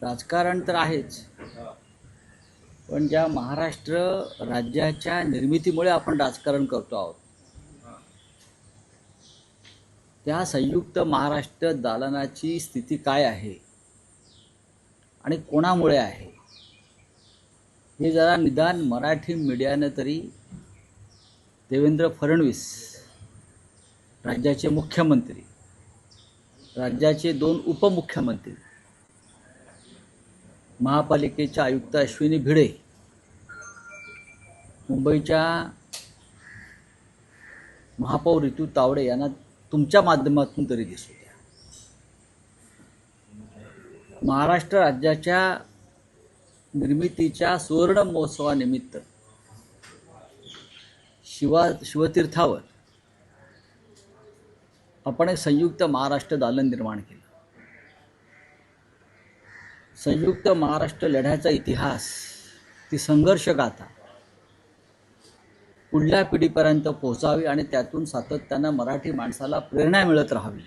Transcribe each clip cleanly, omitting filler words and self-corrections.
राजकारण तर आहेच, पण ज्या महाराष्ट्र राज्याच्या निर्मितीमुळे आपण राजकारण करतो आहोत, त्या संयुक्त महाराष्ट्र दालनाची स्थिती काय आहे आणि कोणामुळे आहे, हे जरा निदान मराठी मीडियानं तरी देवेंद्र फडणवीस राज्याचे मुख्यमंत्री, राज्याचे 2 उपमुख्यमंत्री, महापालिकेच्या आयुक्त अश्विनी भिडे, मुंबईच्या महापौर ऋतू तावडे यांना तुमच्या माध्यमातून तरी दिसू द्या. महाराष्ट्र राज्याच्या निर्मितीच्या सुवर्ण महोत्सवानिमित्त शिवतीर्थावर आपण एक संयुक्त महाराष्ट्र दालन निर्माण केलं. संयुक्त महाराष्ट्र लढ्याचा इतिहास, ती संघर्ष गाथा पुढल्या पिढीपर्यंत पोहोचावी आणि त्यातून सातत्यानं मराठी माणसाला प्रेरणा मिळत राहावी,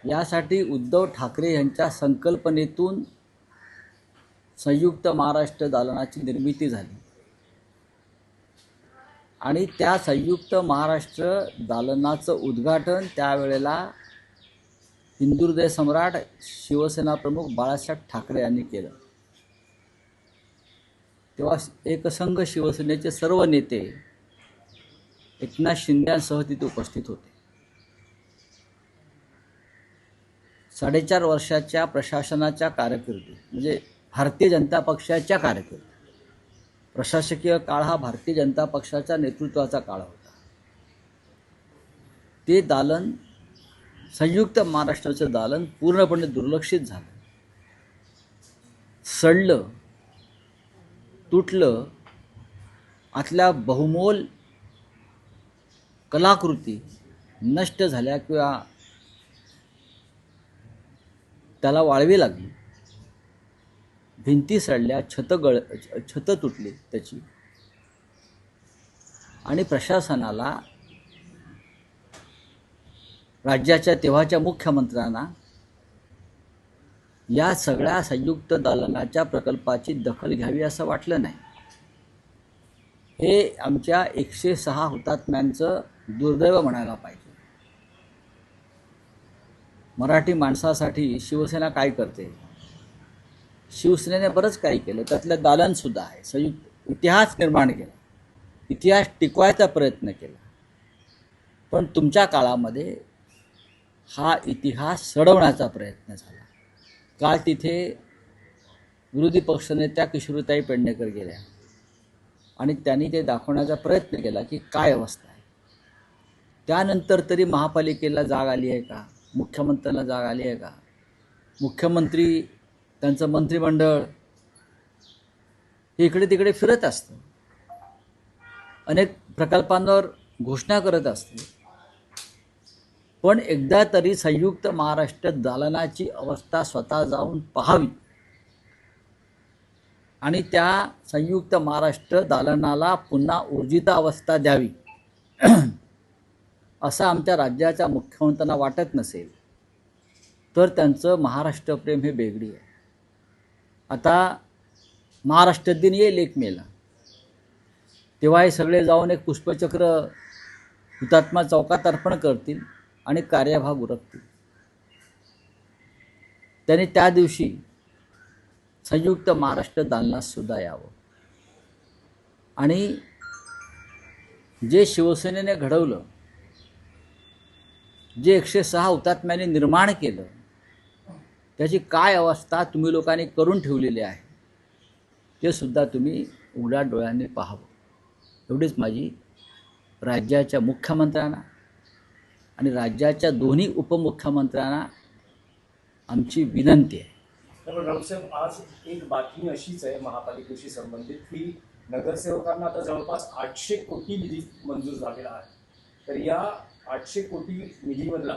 यासाठी उद्धव ठाकरे यांच्या संकल्पनेतून संयुक्त महाराष्ट्र दालनाची निर्मिती झाली. आणि त्या संयुक्त महाराष्ट्र दालनाचं उद्घाटन त्यावेळेला हिंदुहृदय सम्राट शिवसेना प्रमुख बाळासाहेब ठाकरे यांनी केलं. तेव्हा एकसंघ शिवसेनेचे सर्व नेते एकनाथ शिंदेसह तिथे उपस्थित होते. 4.5 वर्षाच्या प्रशासनाच्या कारकिर्दीत, म्हणजे भारतीय जनता पक्षाच्या कारकिर्दीत, प्रशासकीय काळ हा भारतीय जनता पक्षाच्या नेतृत्वाचा काळ होता. ते दालन, संयुक्त महाराष्ट्राचं दालन पूर्णपणे दुर्लक्षित झालं, सडलं, तुटलं. आतल्या बहुमोल कलाकृती नष्ट झाल्या किंवा त्याला वाळवी लागली, भिंती सडल्या, छत तुटली त्याची. आणि प्रशासनाला, राज्याच्या तेव्हाच्या मुख्यमंत्र्यांना या सगळ्या संयुक्त दालनाच्या प्रकल्पाची दखल घ्यावी असं वाटलं नाही. हे आमच्या 106 हुतात्म्यांचं दुर्दैव म्हणायला पाहिजे. मराठी माणसासाठी शिवसेना काय करते? शिवसेनेने बरंच काही केलं, त्यातलं दालनसुद्धा आहे. संयुक्त इतिहास निर्माण केला, इतिहास टिकवायचा प्रयत्न केला. पण तुमच्या काळामध्ये हा इतिहास सडवण्याचा प्रयत्न झाला. काल तिथे विरोधी पक्षनेत्या किशोरीताई पेडणेकर गेल्या आणि त्यांनी ते दाखवण्याचा प्रयत्न केला की काय अवस्था आहे. त्यानंतर तरी महापालिकेला जाग आली आहे का? मुख्यमंत्र्यांना जाग आली आहे का? मुख्यमंत्री, त्यांचं मंत्रिमंडळ हे इकडे तिकडे फिरत असतं, अनेक प्रकल्पांवर घोषणा करत असते, पण एकदा तरी संयुक्त महाराष्ट्र दालनाची अवस्था स्वतः जाऊन पाहावी आणि त्या संयुक्त महाराष्ट्र दालनाला पुन्हा ऊर्जितावस्था द्यावी असं आमच्या राज्याच्या मुख्यमंत्र्यांना वाटत नसेल तर त्यांचं महाराष्ट्रप्रेम हे बेगडी आहे. आता महाराष्ट्र दिन येईल 1 मेला, तेव्हा हे सगळे जाऊन एक पुष्पचक्र हुतात्मा चौकात अर्पण करतील आणि कार्यभाग उरकतील. त्यांनी त्या दिवशी संयुक्त महाराष्ट्र दालनात सुद्धा यावं आणि जे शिवसेनेने घडवलं, जे 106 हुतात्म्यांनी निर्माण केलं, त्याची काय अवस्था तुम्ही लोकांनी करून ठेवलेली आहे ते सुद्धा तुम्ही उघड्या डोळ्यांनी पाहावं. एवढीच माझी राज्याच्या मुख्यमंत्र्यांना आणि राज्याच्या दोन्ही उपमुख्यमंत्र्यांना आमची विनंती आहे. राऊसाहेब, आज एक बातमी अशीच आहे महापालिकेशी संबंधित की नगरसेवकांना आता जवळपास 800 कोटी निधी मंजूर झालेला आहे. तर या 800 कोटी निधीमधला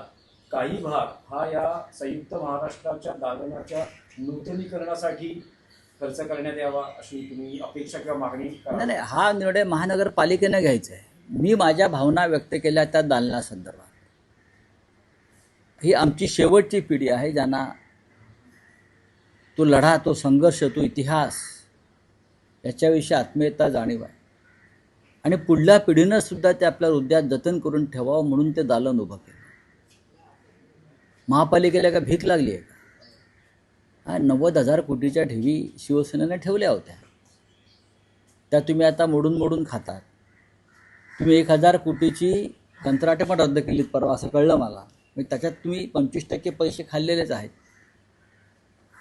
काही भाग हा या संयुक्त महाराष्ट्राच्या दालनाच्या नूतनीकरणासाठी खर्च करण्यात यावा अशी तुम्ही अपेक्षा किंवा मागणी करा? नाही, हा निर्णय महानगरपालिकेनं घ्यायचा आहे. मी माझ्या भावना व्यक्त केल्या त्या दालनासंदर्भात. ही आमची शेवटची पिढी आहे ज्यांना तो लढा, तो संघर्ष, तो इतिहास याच्याविषयी आत्मीयता, जाणीव आहे. आणि पुढल्या पिढीनं सुद्धा ते आपल्या हृदयात जतन करून ठेवावं म्हणून ते दालन उभं केलं. महापालिकेला का भीक लागली आहे का? 90,000 कोटीच्या ठेवी शिवसेनेने ठेवल्या होत्या, त्या तुम्ही आता मोडून मोडून खातात. तुम्ही 1,000 कोटीची कंत्राटे पण रद्द केलीत परवा, असं कळलं मला. म्हणजे त्याच्यात तुम्ही 25% पैसे खाल्लेलेच आहेत.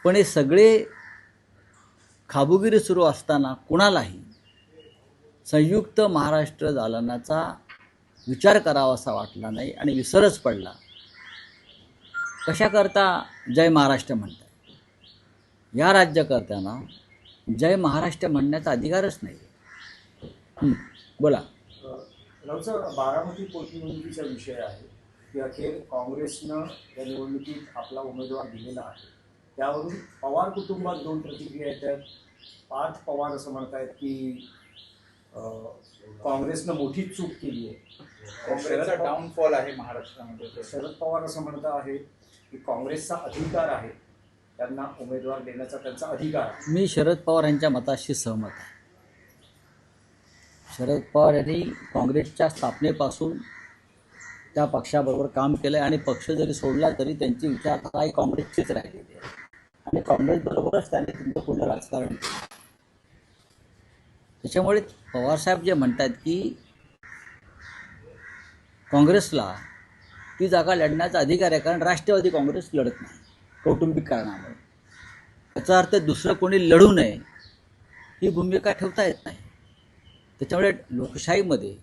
पण हे सगळे खाबुगिरी सुरू असताना कुणालाही संयुक्त महाराष्ट्र दालनाचा विचार करावा असा वाटला नाही आणि विसरच पडला. कशाकरता जय महाराष्ट्र म्हणतात? या राज्यकर्त्यांना जय महाराष्ट्र म्हणण्याचा अधिकारच नाही. बोला. राऊतसाहेब, बारामती पोटनिवडणुकीचा विषय आहे की अखेर काँग्रेसनं या निवडणुकीत आपला उमेदवार दिलेला आहे. त्यावरून पवार कुटुंबात 2 प्रतिक्रिया येतात. पार्थ पवार असं म्हणतायत की काँग्रेसनं मोठी चूक केली आहे, काँग्रेसचा डाऊनफॉल आहे महाराष्ट्रामध्ये. शरद पवार असं म्हणत आहे की काँग्रेसचा अधिकार आहे, त्यांना उमेदवार देण्याचा त्यांचा अधिकार आहे. मी शरद पवार यांच्या मताशी सहमत आहे. शरद पवार यांनी काँग्रेसच्या स्थापनेपासून त्या पक्षाबरोबर काम केलं आहे आणि पक्ष जरी सोडला तरी त्यांची विचारधारा ही काँग्रेसचीच राहिलेली आहे आणि काँग्रेसबरोबरच त्यांनी तुमचं पुढलं राजकारण केलं. त्याच्यामुळे पवारसाहेब जे म्हणतात की काँग्रेसला ती जागा लढण्याचा अधिकार आहे, कारण राष्ट्रवादी काँग्रेस लढत नाही कौटुंबिक कारणामुळे. याचा अर्थ दुसरं कोणी लढू नये ही भूमिका ठेवता येत नाही. त्याच्यामुळे लोकशाहीमध्ये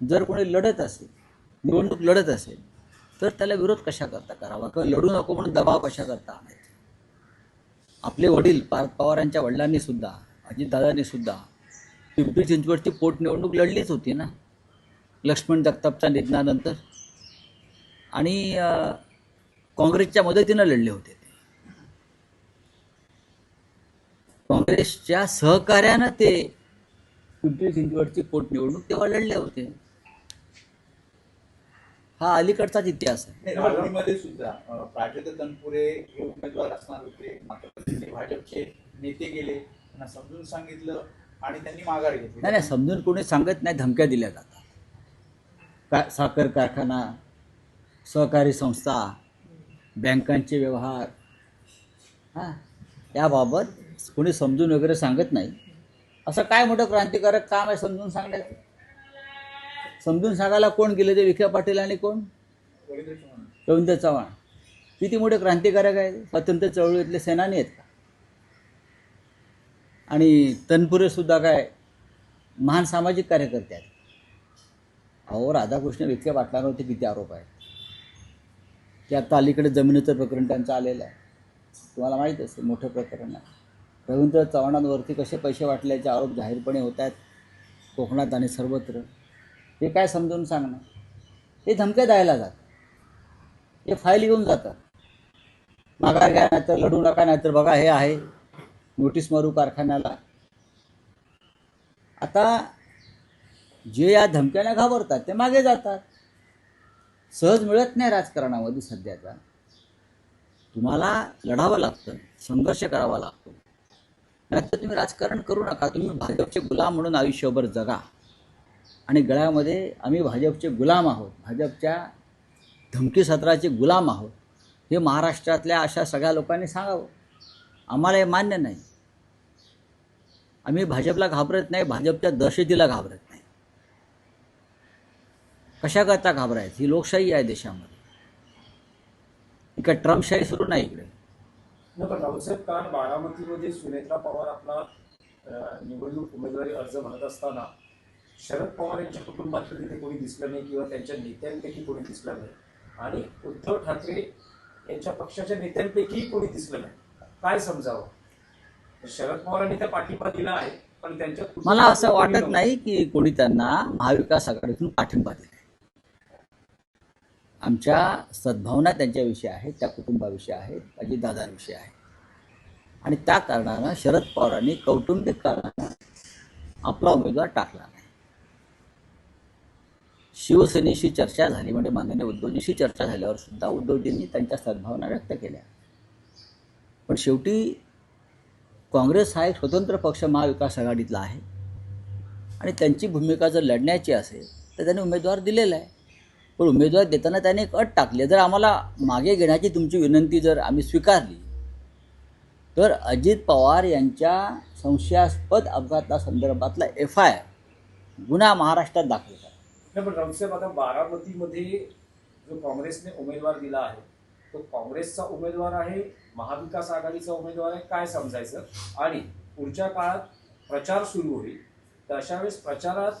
जर कोणी लढत असेल, निवडणूक लढत असेल, तर त्याला विरोध कशा करता करावा किंवा लढू नको म्हणून दबाव कशा करता आणायचा. आपले वडील पार्थ पवारांच्या वडिलांनी सुद्धा, अजितदादांनी सुद्धा पिंपरी चिंचवडची पोटनिवडणूक लढलीच होती ना लक्ष्मण जगतापच्या निधनानंतर, आणि काँग्रेसच्या मदतीनं लढले होते. काँग्रेसच्या सहकार्यानं ते पिंपरी चिंचवडची पोटनिवडणूक तेव्हा लढले होते. हा अलीकडचाच इतिहास आहे. राहुरीमध्ये सुद्धा प्राजक्त तनपुरे हे उमेदवार असणार होते, मात्र तिथे भाजपचे नेते गेले, त्यांना समजून सांगितलं आणि त्यांनी माघार घेतली. नाही, समजून कोणी सांगत नाही, धमक्या दिल्या जातात. साखर कारखाना, सहकारी संस्था, बँकांचे व्यवहार, हां, याबाबत कोणी समजून वगैरे सांगत नाही. असं काय मोठं क्रांतिकारक काम आहे समजून सांगण्याचं? समजून सांगायला कोण गेले ते? विखे पाटील आणि कोण? रवींद्र चव्हाण. किती मोठे क्रांतिकारक आहे, स्वातंत्र्य चळवळीतले सेनानी आहेत का? आणि तनपुरेसुद्धा काय महान सामाजिक कार्यकर्ते आहेत. अहो, राधाकृष्ण विखे पाटलांवरती किती आरोप आहेत की आता अलीकडे जमिनीचं प्रकरण त्यांचं आलेलं आहे, तुम्हाला माहीत असेल, मोठं प्रकरण आहे. रवींद्र चव्हाणांवरती कसे पैसे वाटल्याचे आरोप जाहीरपणे होत आहेत कोकणात आणि सर्वत्र. हे काय समजून सांगणं? हे धमक्या द्यायला जातात, हे फाईल घेऊन जातात, माघार घ्या नाही तर लढू नका, नाही तर बघा हे आहे, नोटीस मारू कारखान्याला. आता जे या धमक्याने घाबरतात ते मागे जातात. सहज मिळत नाही राजकारणामध्ये सध्याचा. तुम्हाला लढावं लागतं, संघर्ष करावा लागतो, नाहीतर तुम्ही राजकारण करू नका. तुम्ही भाजपचे गुलाम म्हणून आयुष्यभर जगा आणि गळ्यामध्ये आम्ही भाजपचे गुलाम आहोत, भाजपच्या धमकी सत्राचे गुलाम आहोत, हे महाराष्ट्रातल्या अशा सगळ्या लोकांनी सांगावं. आम्हाला हे मान्य नाही. आम्ही भाजपला घाबरत नाही, भाजपच्या दहशतीला घाबरत नाही. कशाकरता घाबरायचं? ही लोकशाही आहे देशामध्ये, इकडे ट्रम्पशाही सुरू नाही इकडे. पण राऊतसाहेब, काल बारामतीमध्ये सुनेत्रा पवार आपला निवडणूक उमेदवारी अर्ज भरत असताना शरद पवार यांच्या कुटुंबातलं तिथे कोणी दिसलं नाही किंवा त्यांच्या नेत्यांपैकी कोणी दिसलं नाही आणि उद्धव ठाकरे यांच्या पक्षाच्या नेत्यांपैकी कोणी दिसलं नाही. काय समजावं? शरद पवारांनी त्या पाठिंबा दिला आहे, पण त्यांच्या मला असं वाटत नाही की कोणी त्यांना महाविकास आघाडीतून पाठिंबा दिला. आमच्या सद्भावना त्यांच्याविषयी आहेत, त्या कुटुंबाविषयी आहेत, अजितदादांविषयी आहे. आणि त्या कारणानं शरद पवारांनी कौटुंबिक कारणानं आपला उमेदवार टाकला नाही. शिवसेनेशी चर्चा झाली, म्हणजे माननीय उद्धवजींशी चर्चा झाल्यावर सुद्धा उद्धवजींनी त्यांच्या सद्भावना व्यक्त केल्या. पण शेवटी काँग्रेस हा एक स्वतंत्र पक्ष महाविकास आघाडीतला आहे आणि त्यांची भूमिका जर लढण्याची असेल तर त्यांनी उमेदवार दिलेला आहे. पण उमेदवार देताना त्याने एक अट टाकली आहे, जर आम्हाला मागे घेण्याची तुमची विनंती जर आम्ही स्वीकारली तर अजित पवार यांच्या संशयास्पद अपघातासंदर्भातला FIR गुन्हा महाराष्ट्रात दाखल करा. नाही, पण राऊतसाहेब, आता बारामतीमध्ये जो काँग्रेसने उमेदवार दिला आहे तो काँग्रेसचा उमेदवार आहे, महाविकास आघाडीचा उमेदवार आहे, काय समजायचं? आणि पुढच्या काळात प्रचार सुरू होईल तर अशा वेळेस प्रचारात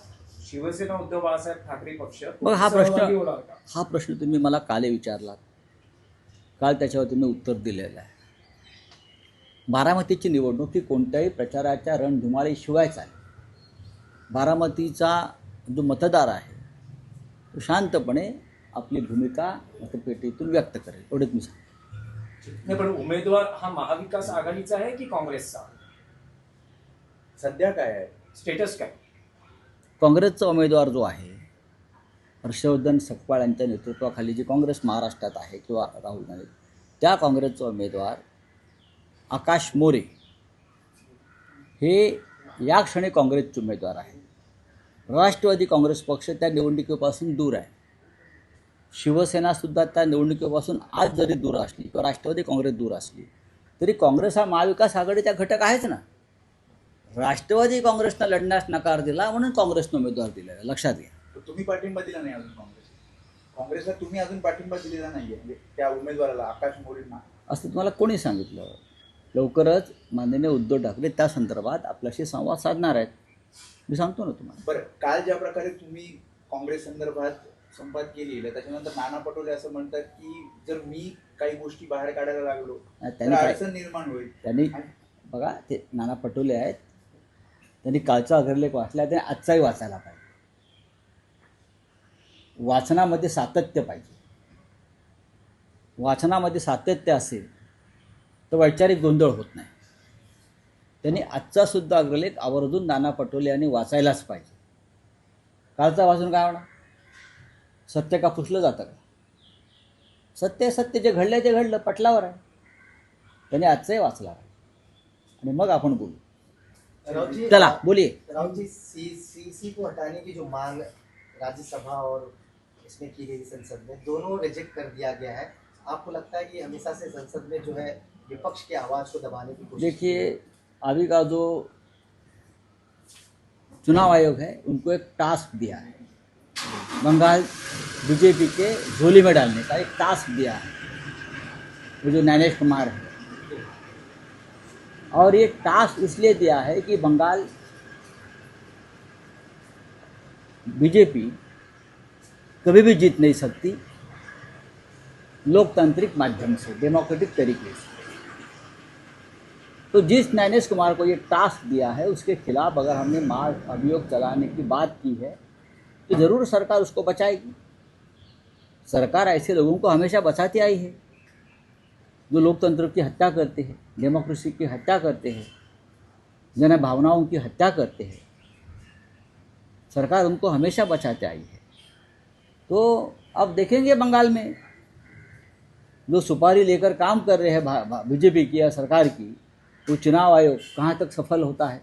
शिवसेना उद्धव बाळासाहेब ठाकरे पक्ष मग सहभागी होणार का? हा प्रश्न तुम्ही मला काल विचारलात, काल त्याच्यावर तुम्ही उत्तर दिलेलं आहे. बारामतीची निवडणूक ही कोणत्याही प्रचाराच्या रणधुमाळीशिवाय चालेल. बारामतीचा जो मतदार आहे तो शांतपणे आपली भूमिका मतपेटीतून व्यक्त करेल, एवढंच मी सांगतो. नाही, पण उमेदवार हा महाविकास आघाडीचा आहे की काँग्रेसचा? सध्या काय आहे? स्टेटस काय? काँग्रेसचा उमेदवार जो आहे हर्षवर्धन सकपाळ यांच्या नेतृत्वाखाली जी काँग्रेस महाराष्ट्रात आहे किंवा राहुल गांधी, त्या काँग्रेसचा उमेदवार आकाश मोरे हे या क्षणी काँग्रेसचे उमेदवार आहे. राष्ट्रवादी काँग्रेस पक्ष त्या निवडणुकीपासून दूर आहे. शिवसेनासुद्धा त्या निवडणुकीपासून आज जरी दूर असली किंवा राष्ट्रवादी काँग्रेस दूर असली तरी काँग्रेस हा महाविकास आघाडीचा घटक आहेच ना. राष्ट्रवादी काँग्रेसनं लढण्यास नकार दिला म्हणून काँग्रेसनं उमेदवार दिलेला, लक्षात घ्या. तर तुम्ही पाठिंबा दिला नाही अजून काँग्रेसला तुम्ही अजून पाठिंबा दिलेला नाहीये म्हणजे त्या उमेदवाराला, आकाश मोरेंना. असं तुम्हाला कोणी सांगितलं? लवकरच माननीय उद्धव ठाकरे त्या संदर्भात आपल्याशी संवाद साधणार आहेत, मी सांगतो ना तुम्हाला. बरं, काल ज्या प्रकारे तुम्ही काँग्रेस संदर्भात संवाद केलेला त्याच्यानंतर नाना पटोले असं म्हणतात की जर मी काही गोष्टी बाहेर काढायला लागलो तर त्यांनी काय अडचण निर्माण होईल. त्यांनी बघा, ते नाना पटोले आहेत, त्यांनी कालचा अग्रलेख वाचला, त्यांनी आजचाही वाचायला पाहिजे. वाचनामध्ये सातत्य पाहिजे. वाचनामध्ये सातत्य असेल तर वैचारिक गोंधळ होत नाही. त्यांनी आजचा सुद्धा अग्रलेख आवर्जून नाना पटोले यांनी वाचायलाच पाहिजे. कालचा वाचून काय होणार? सत्य का पुसलं जातं का? सत्य सत्य, जे घडलं ते घडलं, पटलावर आहे. त्यांनी आजचाही वाचला आणि मग आपण बोलू. राउत जी, चला बोलिए. राउत जी, सी को हटाने की जो मांग राज्यसभा और इसमें की गई संसद में, दोनों रिजेक्ट कर दिया गया है. आपको लगता है कि हमेशा से संसद में जो है विपक्ष की आवाज को दबाने की कोशिश? देखिए, अभी का जो चुनाव आयोग है उनको एक टास्क दिया है, बंगाल बीजेपी के झोली में डालने का एक टास्क दिया है, वो जो ज्ञानेश कुमार है. और ये टास्क इसलिए दिया है कि बंगाल बीजेपी कभी भी जीत नहीं सकती लोकतांत्रिक माध्यम से, डेमोक्रेटिक तरीके से. तो जिस ज्ञानेश कुमार को ये टास्क दिया है उसके खिलाफ अगर हमने मार्च अभियोग चलाने की बात की है तो ज़रूर सरकार उसको बचाएगी. सरकार ऐसे लोगों को हमेशा बचाती आई है जो लोकतंत्र की हत्या करते हैं, डेमोक्रेसी की हत्या करते हैं, जन भावनाओं की हत्या करते हैं. सरकार उनको हमेशा बचाते आई है. तो अब देखेंगे बंगाल में जो सुपारी लेकर काम कर रहे हैं बीजेपी की या सरकार की, वो चुनाव आयोग कहाँ तक सफल होता है.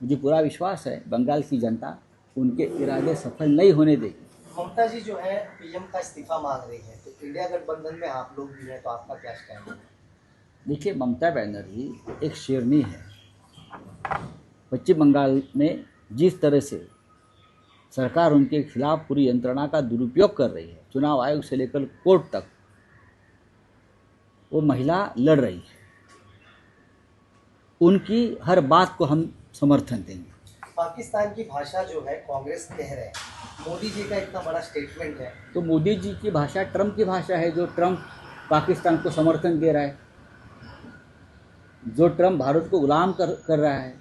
मुझे पूरा विश्वास है बंगाल की जनता उनके इरादे सफल नहीं होने देगी. ममता जी जो है पीएम का इस्तीफा मांग रही है, तो इंडिया गठबंधन में आप लोग भी हैं, तो आपका क्या स्टैंड है? देखिए, ममता बनर्जी एक शेरनी है. पश्चिम बंगाल में जिस तरह से सरकार उनके खिलाफ पूरी यंत्रणा का दुरुपयोग कर रही है, चुनाव आयोग से लेकर कोर्ट तक, वो महिला लड़ रही है. उनकी हर बात को हम समर्थन देंगे. पाकिस्तान की भाषा जो है कांग्रेस कह रहे हैं, मोदी जी का इतना बड़ा स्टेटमेंट है. तो मोदी जी की भाषा ट्रंप की भाषा है, जो ट्रंप पाकिस्तान को समर्थन दे रहा है, जो ट्रंप भारत को गुलाम कर रहा है.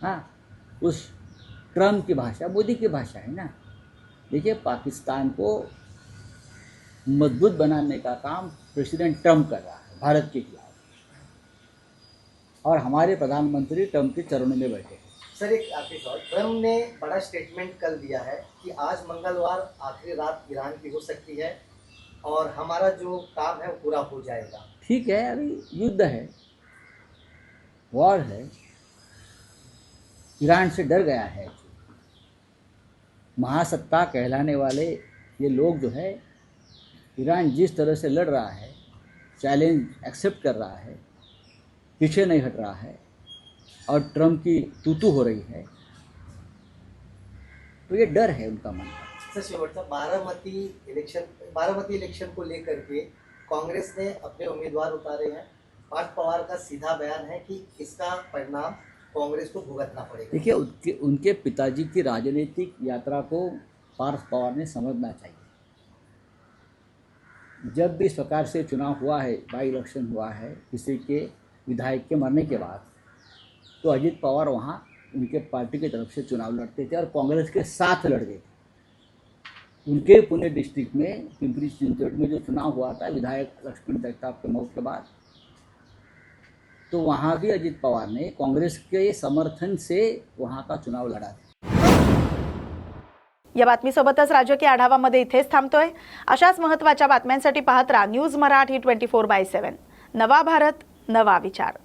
हाँ, उस ट्रंप की भाषा मोदी की भाषा है ना. देखिए, पाकिस्तान को मजबूत बनाने का काम प्रेसिडेंट ट्रंप कर रहा है भारत के खिलाफ, और हमारे प्रधानमंत्री ट्रंप के चरणों में बैठे हैं. सर, एक आखिरी सवाल. ट्रम्प ने बड़ा स्टेटमेंट कल दिया है कि आज मंगलवार आखिरी रात ईरान की हो सकती है और हमारा जो काम है वो पूरा हो जाएगा. ठीक है, अभी युद्ध है, वॉर है, ईरान से डर गया है। महासत्ता कहलाने वाले ये लोग जो है, ईरान जिस तरह से लड़ रहा है, चैलेंज एक्सेप्ट कर रहा है, पीछे नहीं हट रहा है और ट्रम्प की तूतू हो रही है, तो ये डर है उनका मन का। सर शेवटचा, बारामती इलेक्शन को लेकर के कांग्रेस ने अपने उम्मीदवार उतारे हैं। पार्थ पवार का सीधा बयान है कि इसका परिणाम कांग्रेस को भुगतना पड़ेगा। देखिए, उनके पिताजी की राजनीतिक यात्रा को पार्थ पवार ने समझना चाहिए। जब भी इस प्रकार से चुनाव हुआ है, बाई इलेक्शन हुआ है किसी के विधायक के मरने के बाद, तो अजित पवार वहाँ उनके पार्टी की तरफ से चुनाव लड़ते थे और कांग्रेस के साथ लड़ते थे। उनके पुणे डिस्ट्रिक्ट में पिंपरी चिंचवड में जो चुनाव हुआ था विधायक लक्ष्मण जगताप के मौत के बाद, तो वहाँ भी अजित पवार ने कांग्रेस के समर्थन से वहाँ का चुनाव लड़ा था। या बातमीसोबतच राज्य आढावामध्ये इथेच थांबतोय। अशाच महत्त्वाच्या बातम्यांसाठी पाहत राहा न्यूज मराठी 24/7। नवा भारत, नवा विचार।